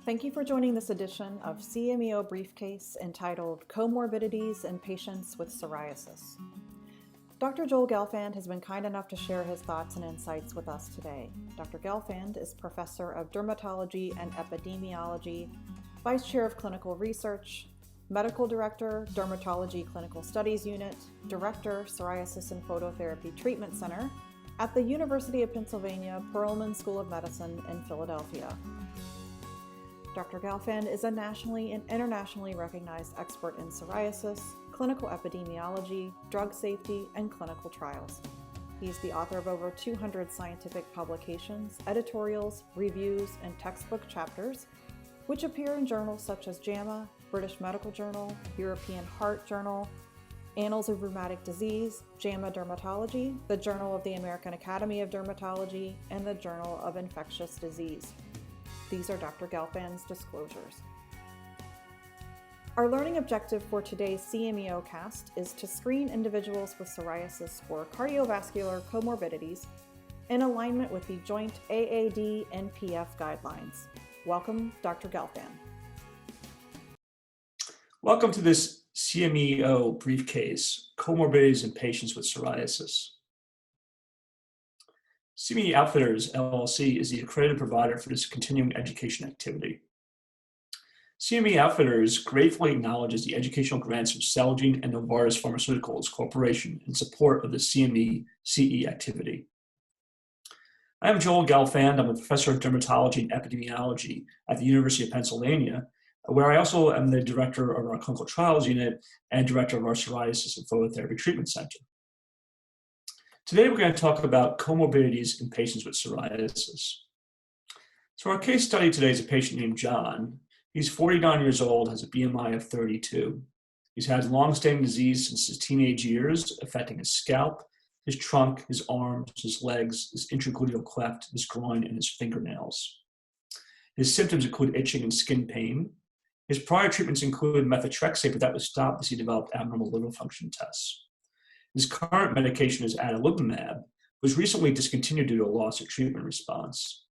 Thank you for joining this edition of CME BriefCase entitled Comorbidities in Patients with Psoriasis. Dr. Joel Gelfand has been kind enough to share his thoughts and insights with us today. Dr. Gelfand is Professor of Dermatology and Epidemiology, Vice Chair of Clinical Research, Medical Director, Dermatology Clinical Studies Unit, Director, Psoriasis and Phototherapy Treatment Center at the University of Pennsylvania Perelman School of Medicine in Philadelphia. Dr. Gelfand is a nationally and internationally recognized expert in psoriasis, clinical epidemiology, drug safety, and clinical trials. He's the author of over 200 scientific publications, editorials, reviews, and textbook chapters, which appear in journals such as JAMA, British Medical Journal, European Heart Journal, Annals of Rheumatic Disease, JAMA Dermatology, the Journal of the American Academy of Dermatology, and the Journal of Infectious Disease. These are Dr. Gelfand's disclosures. Our learning objective for today's CME cast is to screen individuals with psoriasis for cardiovascular comorbidities in alignment with the joint AAD-NPF guidelines. Welcome, Dr. Gelfand. Welcome to this CME briefcase, Comorbidities in Patients with Psoriasis. CME Outfitters LLC is the accredited provider for this continuing education activity. CME Outfitters gratefully acknowledges the educational grants of Celgene and Novartis Pharmaceuticals Corporation in support of the CME CE activity. I am Joel Gelfand. I'm a professor of dermatology and epidemiology at the University of Pennsylvania, where I also am the director of our clinical trials unit and director of our psoriasis and phototherapy treatment center. Today, we're going to talk about comorbidities in patients with psoriasis. So our case study today is a patient named John. He's 49 years old, has a BMI of 32. He's had long-standing disease since his teenage years, affecting his scalp, his trunk, his arms, his legs, his intragluteal cleft, his groin, and his fingernails. His symptoms include itching and skin pain. His prior treatments included methotrexate, but that was stopped as he developed abnormal liver function tests. His current medication is adalimumab, was recently discontinued due to a loss of treatment response.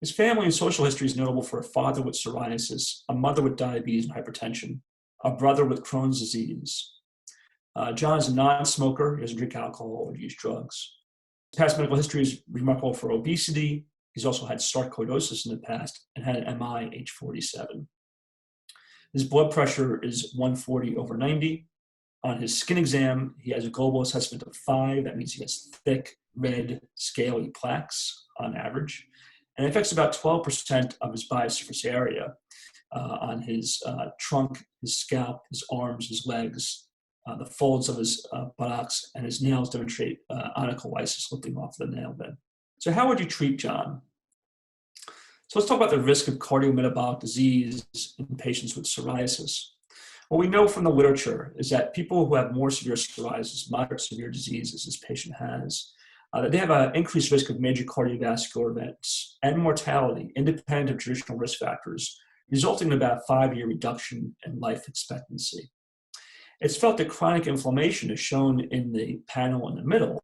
His family and social history is notable for a father with psoriasis, a mother with diabetes and hypertension, a brother with Crohn's disease. John is a non-smoker. He doesn't drink alcohol or use drugs. His past medical history is remarkable for obesity. He's also had sarcoidosis in the past and had an MI at age 47. His blood pressure is 140/90. On his skin exam, he has a global assessment of 5. That means he has thick, red, scaly plaques on average. And it affects about 12% of his body surface area on his trunk, his scalp, his arms, his legs, the folds of his buttocks, and his nails demonstrate onycholysis lifting off the nail bed. So how would you treat John? So let's talk about the risk of cardiometabolic disease in patients with psoriasis. What we know from the literature is that people who have more severe psoriasis, moderate severe disease as this patient has, that they have an increased risk of major cardiovascular events and mortality independent of traditional risk factors, resulting in about a 5-year reduction in life expectancy. It's felt that chronic inflammation is shown in the panel in the middle,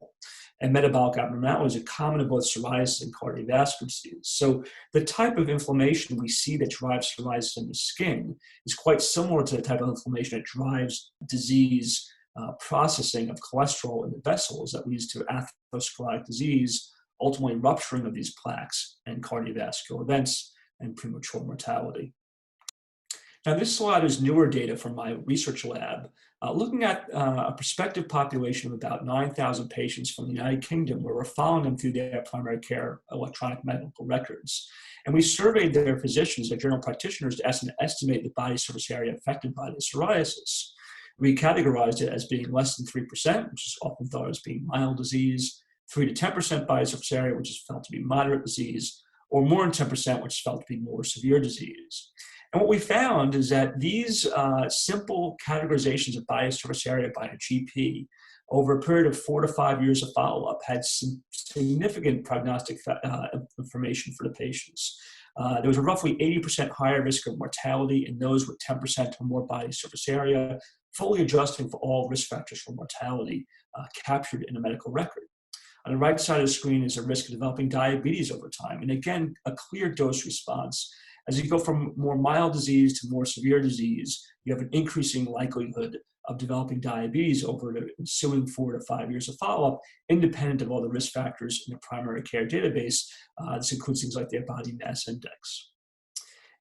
and metabolic abnormalities are common in both psoriasis and cardiovascular disease. So the type of inflammation we see that drives psoriasis in the skin is quite similar to the type of inflammation that drives disease processing of cholesterol in the vessels that leads to atherosclerotic disease, ultimately rupturing of these plaques and cardiovascular events and premature mortality. Now, this slide is newer data from my research lab, looking at a prospective population of about 9,000 patients from the United Kingdom, where we're following them through their primary care electronic medical records. And we surveyed their physicians, their general practitioners, to estimate the body surface area affected by the psoriasis. We categorized it as being less than 3%, which is often thought as being mild disease, 3 to 10% body surface area, which is felt to be moderate disease, or more than 10%, which is felt to be more severe disease. And what we found is that these simple categorizations of body surface area by a GP over a period of 4 to 5 years of follow-up had some significant prognostic information for the patients. There was a roughly 80% higher risk of mortality in those with 10% or more body surface area, fully adjusting for all risk factors for mortality captured in a medical record. On the right side of the screen is a risk of developing diabetes over time. And again, a clear dose response As you go from more mild disease to more severe disease, you have an increasing likelihood of developing diabetes over the ensuing 4 to 5 years of follow-up, independent of all the risk factors in the primary care database. This includes things like their body mass index.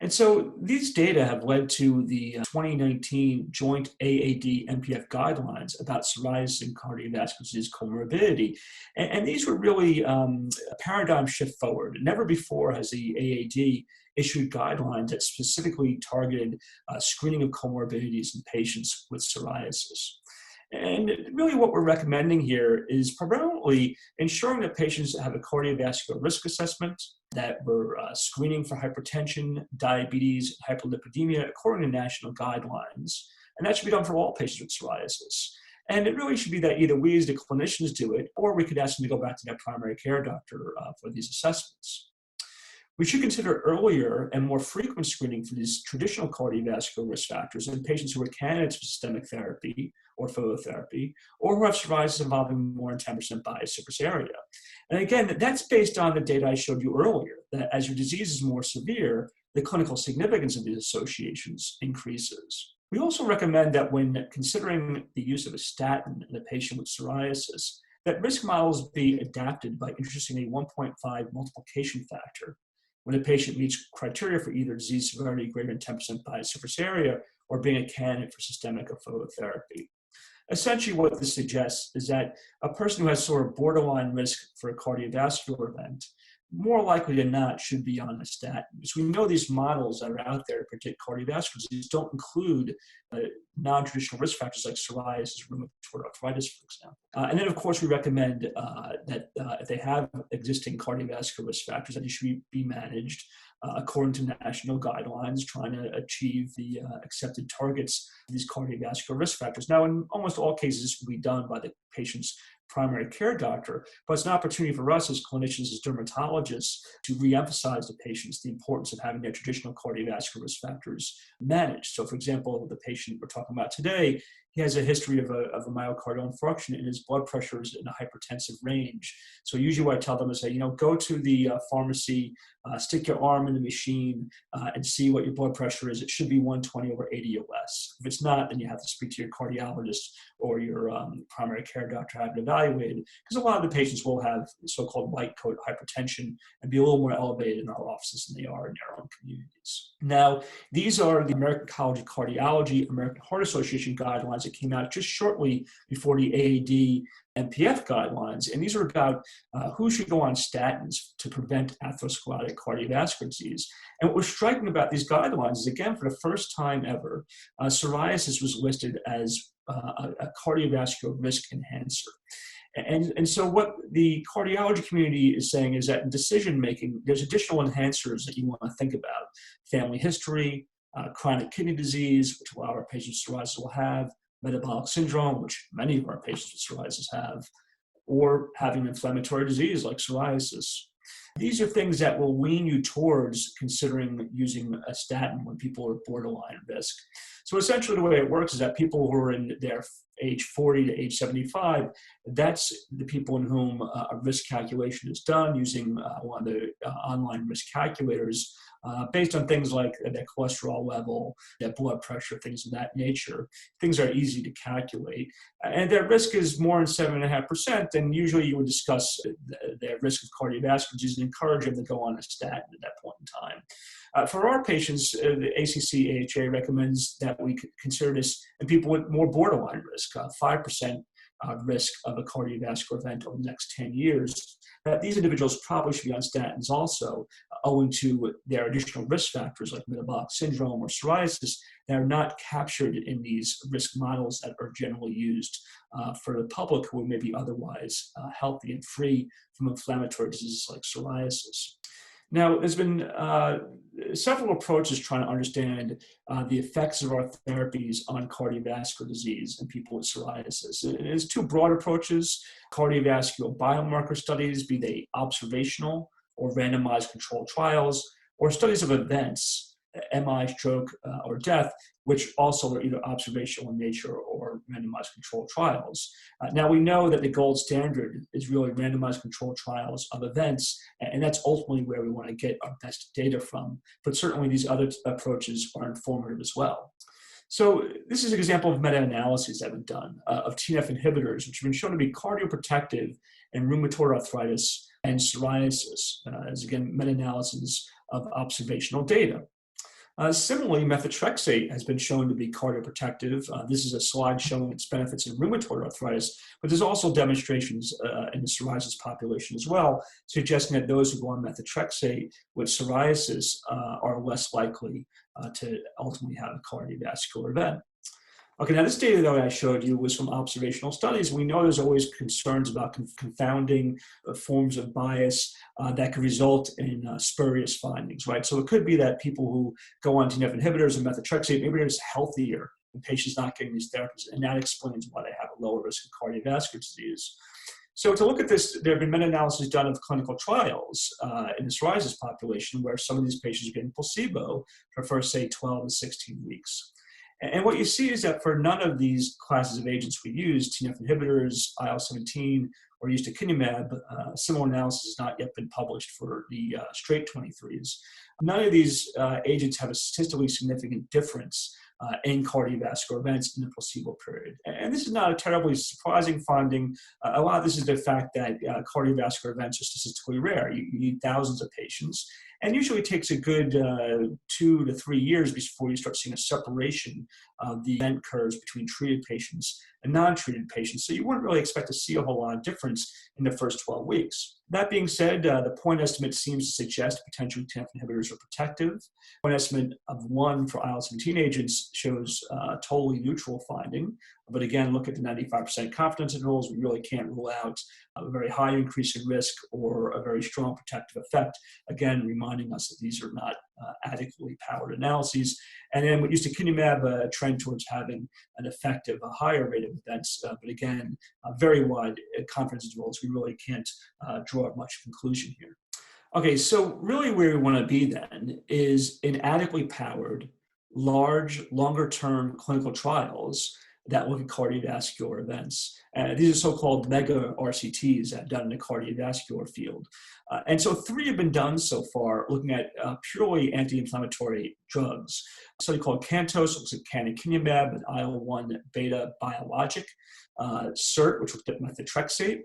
And so these data have led to the 2019 joint AAD-NPF guidelines about psoriasis and cardiovascular disease comorbidity. And these were really a paradigm shift forward. Never before has the AAD issued guidelines that specifically targeted screening of comorbidities in patients with psoriasis. And really what we're recommending here is primarily ensuring that patients have a cardiovascular risk assessment, that we're screening for hypertension, diabetes, hyperlipidemia according to national guidelines. And that should be done for all patients with psoriasis. And it really should be that either we as the clinicians do it, or we could ask them to go back to their primary care doctor for these assessments. We should consider earlier and more frequent screening for these traditional cardiovascular risk factors in patients who are candidates for systemic therapy or phototherapy, or who have psoriasis involving more than 10% body surface area. And again, that's based on the data I showed you earlier, that as your disease is more severe, the clinical significance of these associations increases. We also recommend that when considering the use of a statin in a patient with psoriasis, that risk models be adapted by introducing a 1.5 multiplication factor when a patient meets criteria for either disease severity greater than 10% body surface area or being a candidate for systemic or phototherapy. Essentially what this suggests is that a person who has sort of borderline risk for a cardiovascular event, more likely than not, should be on a statin. Because we know these models that are out there to predict cardiovascular disease don't include non-traditional risk factors like psoriasis, rheumatoid arthritis, for example. And then, of course, we recommend that if they have existing cardiovascular risk factors, that they should be managed according to national guidelines, trying to achieve the accepted targets of these cardiovascular risk factors. Now, in almost all cases, this will be done by the patient's primary care doctor, but it's an opportunity for us as clinicians, as dermatologists, to reemphasize to patients the importance of having their traditional cardiovascular risk factors managed. So, for example, the patient we're talking about today, he has a history of a myocardial infarction and his blood pressure is in a hypertensive range. So usually what I tell them is say, go to the pharmacy, stick your arm in the machine and see what your blood pressure is. It should be 120/80 or less. If it's not, then you have to speak to your cardiologist or your primary care doctor, have it evaluated, because a lot of the patients will have so-called white coat hypertension and be a little more elevated in our offices than they are in their own communities. Now, these are the American College of Cardiology, American Heart Association guidelines that came out just shortly before the AAD-NPF guidelines. And these are about who should go on statins to prevent atherosclerotic cardiovascular disease. And what was striking about these guidelines is, again, for the first time ever, psoriasis was listed as a cardiovascular risk enhancer. And so what the cardiology community is saying is that in decision-making, there's additional enhancers that you want to think about. Family history, chronic kidney disease, which a lot of our patients with psoriasis will have, metabolic syndrome, which many of our patients with psoriasis have, or having inflammatory disease like psoriasis. These are things that will lean you towards considering using a statin when people are borderline risk. So essentially the way it works is that people who are in their age 40 to age 75, that's the people in whom a risk calculation is done using one of the online risk calculators based on things like their cholesterol level, their blood pressure, things of that nature. Things are easy to calculate. And their risk is more than 7.5%, and usually you would discuss their risk of cardiovascular disease and encourage them to go on a statin at that point in time. For our patients, the ACC-AHA recommends that we consider this in people with more borderline risk, 5% risk of a cardiovascular event over the next 10 years. That these individuals probably should be on statins also, owing to their additional risk factors like metabolic syndrome or psoriasis that are not captured in these risk models that are generally used for the public who may be otherwise healthy and free from inflammatory diseases like psoriasis. Now, there's been several approaches trying to understand the effects of our therapies on cardiovascular disease in people with psoriasis. And there's two broad approaches: cardiovascular biomarker studies, be they observational or randomized controlled trials, or studies of events MI, stroke, or death, which also are either observational in nature or randomized controlled trials. Now, we know that the gold standard is really randomized controlled trials of events, and that's ultimately where we want to get our best data from. But certainly these other approaches are informative as well. So this is an example of meta-analyses that have been done of TNF inhibitors, which have been shown to be cardioprotective in rheumatoid arthritis and psoriasis, as again, meta-analyses of observational data. Similarly, methotrexate has been shown to be cardioprotective. This is a slide showing its benefits in rheumatoid arthritis, but there's also demonstrations in the psoriasis population as well, suggesting that those who go on methotrexate with psoriasis are less likely to ultimately have a cardiovascular event. Okay, now this data that I showed you was from observational studies. We know there's always concerns about confounding forms of bias that could result in spurious findings, right? So it could be that people who go on TNF inhibitors and methotrexate, maybe they're just healthier and patients not getting these therapies, and that explains why they have a lower risk of cardiovascular disease. So to look at this, there have been meta-analyses done of clinical trials in the psoriasis population where some of these patients are getting placebo for first, say, 12 to 16 weeks. And what you see is that for none of these classes of agents we use, TNF inhibitors, IL-17, or ustekinumab, similar analysis has not yet been published for the straight 23s. None of these agents have a statistically significant difference in cardiovascular events in the placebo period. And this is not a terribly surprising finding. A lot of this is the fact that cardiovascular events are statistically rare. You need thousands of patients. And usually it takes a good 2 to 3 years before you start seeing a separation of the event curves between treated patients and non-treated patients. So you wouldn't really expect to see a whole lot of difference in the first 12 weeks. That being said, the point estimate seems to suggest potentially TNF inhibitors are protective. Point estimate of 1 for IL-17 agents shows totally neutral finding. But again, look at the 95% confidence intervals. We really can't rule out a very high increase in risk or a very strong protective effect. Again, reminding us that these are not adequately powered analyses. And then with ustekinumab, a trend towards having an effective, a higher rate of events. But again, very wide confidence intervals. We really can't draw much conclusion here. Okay, so really where we want to be then is in adequately powered, large, longer-term clinical trials that look at cardiovascular events. These are so-called mega RCTs that are done in the cardiovascular field. And so 3 have been done so far looking at purely anti-inflammatory drugs. A study called CANTOS looks at canakinumab, an IL-1 beta biologic, CERT, which looked at methotrexate,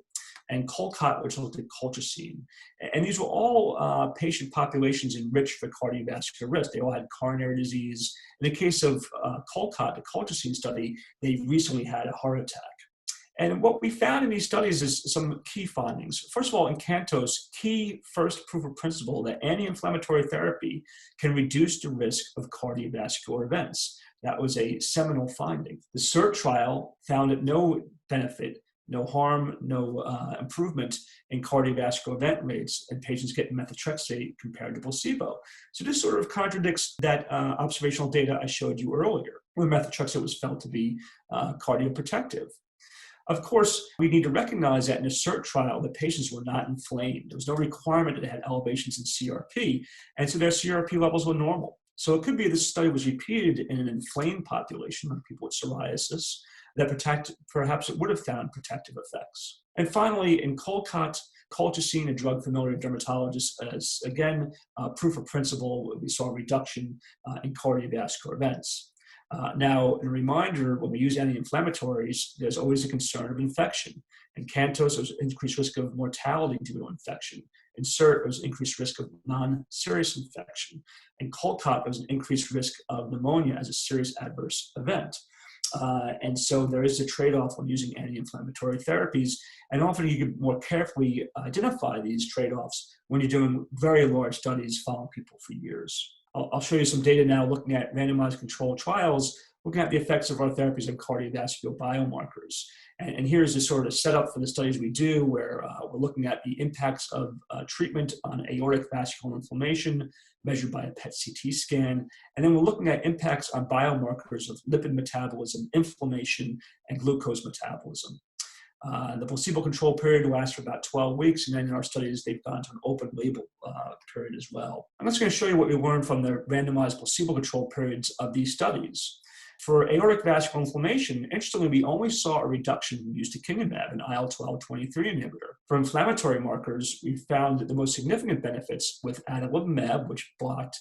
and COLCOT, which looked at colchicine. And these were all patient populations enriched for cardiovascular risk. They all had coronary disease. In the case of COLCOT, the colchicine study, they recently had a heart attack. And what we found in these studies is some key findings. First of all, in CANTOS, key first proof of principle that anti-inflammatory therapy can reduce the risk of cardiovascular events. That was a seminal finding. The CERT trial found that no benefit, no harm, no improvement in cardiovascular event rates in patients getting methotrexate compared to placebo. So this sort of contradicts that observational data I showed you earlier, where methotrexate was felt to be cardioprotective. Of course, we need to recognize that in the CERT trial, the patients were not inflamed. There was no requirement that they had elevations in CRP, and so their CRP levels were normal. So it could be this study was repeated in an inflamed population, like people with psoriasis, that perhaps it would have found protective effects. And finally, in COLCOT, colchicine, a drug familiar to dermatologists, as again, proof of principle, we saw a reduction in cardiovascular events. Now, a reminder, when we use anti-inflammatories, there's always a concern of infection. In CANTOS, there was increased risk of mortality due to infection. In CERT, there was increased risk of non-serious infection. In COLCOT, there was an increased risk of pneumonia as a serious adverse event. And so there is a trade-off when using anti-inflammatory therapies, and often you can more carefully identify these trade-offs when you're doing very large studies following people for years. I'll show you some data now looking at randomized controlled trials, looking at the effects of our therapies on cardiovascular biomarkers. And here's the sort of setup for the studies we do, where we're looking at the impacts of treatment on aortic vascular inflammation measured by a PET CT scan. And then we're looking at impacts on biomarkers of lipid metabolism, inflammation, and glucose metabolism. The placebo control period lasts for about 12 weeks, and then in our studies, they've gone to an open label period as well. I'm just going to show you what we learned from the randomized placebo control periods of these studies. For aortic vascular inflammation, interestingly, we only saw a reduction in ustekinumab, an IL-12/23 inhibitor. For inflammatory markers, we found the most significant benefits with adalimumab, which blocked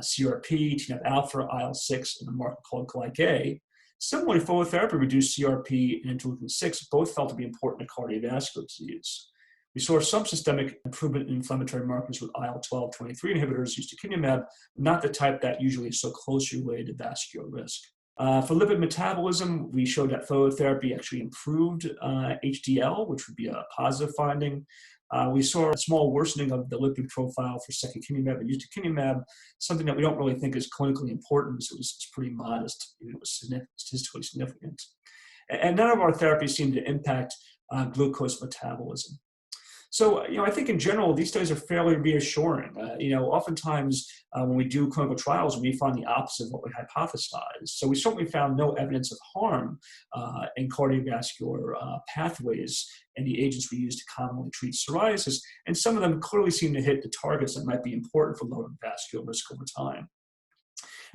CRP, TNF-alpha, IL-6, and a marker called glyc-A. Similarly, phototherapy reduced CRP and interleukin-6, both felt to be important in cardiovascular disease. We saw some systemic improvement in inflammatory markers with IL-12/23 inhibitors, ustekinumab, not the type that usually is so closely related to vascular risk. For lipid metabolism, we showed that phototherapy actually improved HDL, which would be a positive finding. We saw a small worsening of the lipid profile for secukinumab and ustekinumab, something that we don't really think is clinically important, so it was pretty modest, even though it was statistically significant. And none of our therapies seemed to impact glucose metabolism. So, I think in general, these studies are fairly reassuring. Oftentimes when we do clinical trials, we find the opposite of what we hypothesize. So we certainly found no evidence of harm in cardiovascular pathways in the agents we use to commonly treat psoriasis, and some of them clearly seem to hit the targets that might be important for lowering vascular risk over time.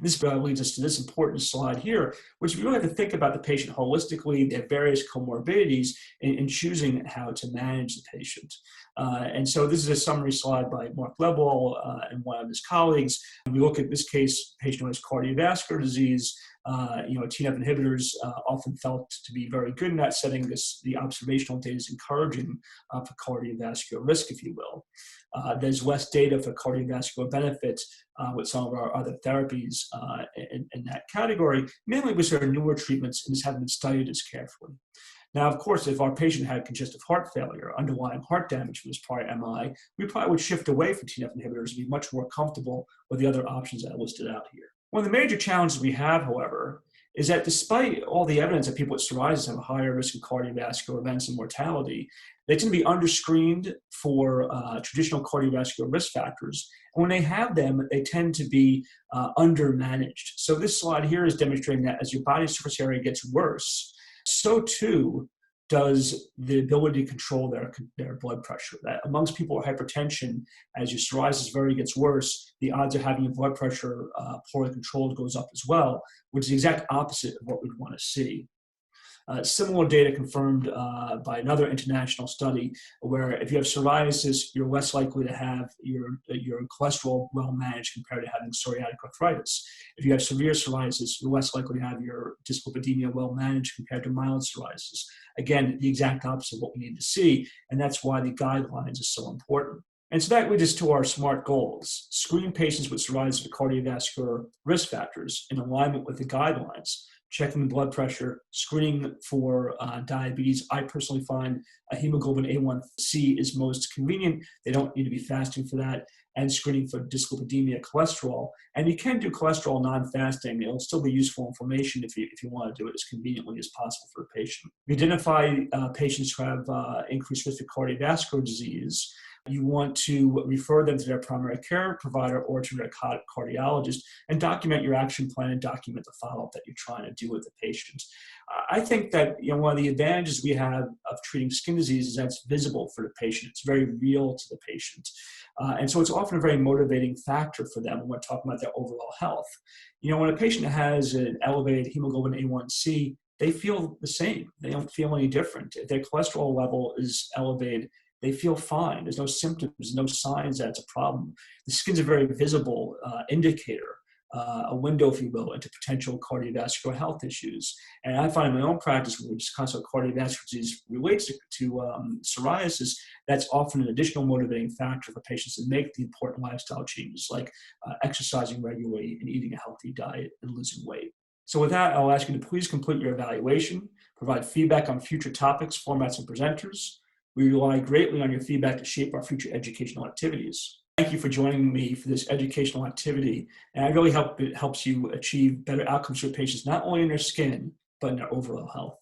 This leads us to this important slide here, which we really have to think about the patient holistically, their various comorbidities, in choosing how to manage the patient. And so this is a summary slide by Mark Lebel and one of his colleagues. And we look at this case, patient who has cardiovascular disease. TNF inhibitors often felt to be very good in that setting. The observational data is encouraging for cardiovascular risk, if you will. There's less data for cardiovascular benefit with some of our other therapies in that category, mainly because there are newer treatments and this haven't been studied as carefully. Now, of course, if our patient had congestive heart failure, underlying heart damage from his prior MI, we probably would shift away from TNF inhibitors and be much more comfortable with the other options that I listed out here. One of the major challenges we have, however, is that despite all the evidence that people with psoriasis have a higher risk of cardiovascular events and mortality, they tend to be underscreened for traditional cardiovascular risk factors. And when they have them, they tend to be undermanaged. So this slide here is demonstrating that as your body surface area gets worse, so too does the ability to control their blood pressure. That amongst people with hypertension, as your psoriasis gets worse, the odds of having your blood pressure poorly controlled goes up as well, which is the exact opposite of what we'd want to see. Similar data confirmed by another international study where if you have psoriasis, you're less likely to have your cholesterol well managed compared to having psoriatic arthritis. If you have severe psoriasis, you're less likely to have your dyslipidemia well managed compared to mild psoriasis. Again, the exact opposite of what we need to see, and that's why the guidelines are so important. And so that leads us to our SMART goals. Screen patients with psoriasis for cardiovascular risk factors in alignment with the guidelines. Checking the blood pressure, screening for diabetes. I personally find a hemoglobin A1C is most convenient. They don't need to be fasting for that. And screening for dyslipidemia, cholesterol. And you can do cholesterol non-fasting. It'll still be useful information if you want to do it as conveniently as possible for a patient. We identify patients who have increased risk of cardiovascular disease. You want to refer them to their primary care provider or to their cardiologist and document your action plan and document the follow-up that you're trying to do with the patient. I think that one of the advantages we have of treating skin disease is that it's visible for the patient. It's very real to the patient. And so it's often a very motivating factor for them when we're talking about their overall health. When a patient has an elevated hemoglobin A1C, they feel the same. They don't feel any different. If their cholesterol level is elevated, they feel fine. There's no symptoms, no signs that it's a problem. The skin's a very visible indicator, a window, if you will, into potential cardiovascular health issues. And I find in my own practice, when we discuss how cardiovascular disease relates to psoriasis, that's often an additional motivating factor for patients to make the important lifestyle changes like exercising regularly and eating a healthy diet and losing weight. So with that, I'll ask you to please complete your evaluation, provide feedback on future topics, formats, and presenters. We rely greatly on your feedback to shape our future educational activities. Thank you for joining me for this educational activity, and I really hope it helps you achieve better outcomes for patients, not only in their skin, but in their overall health.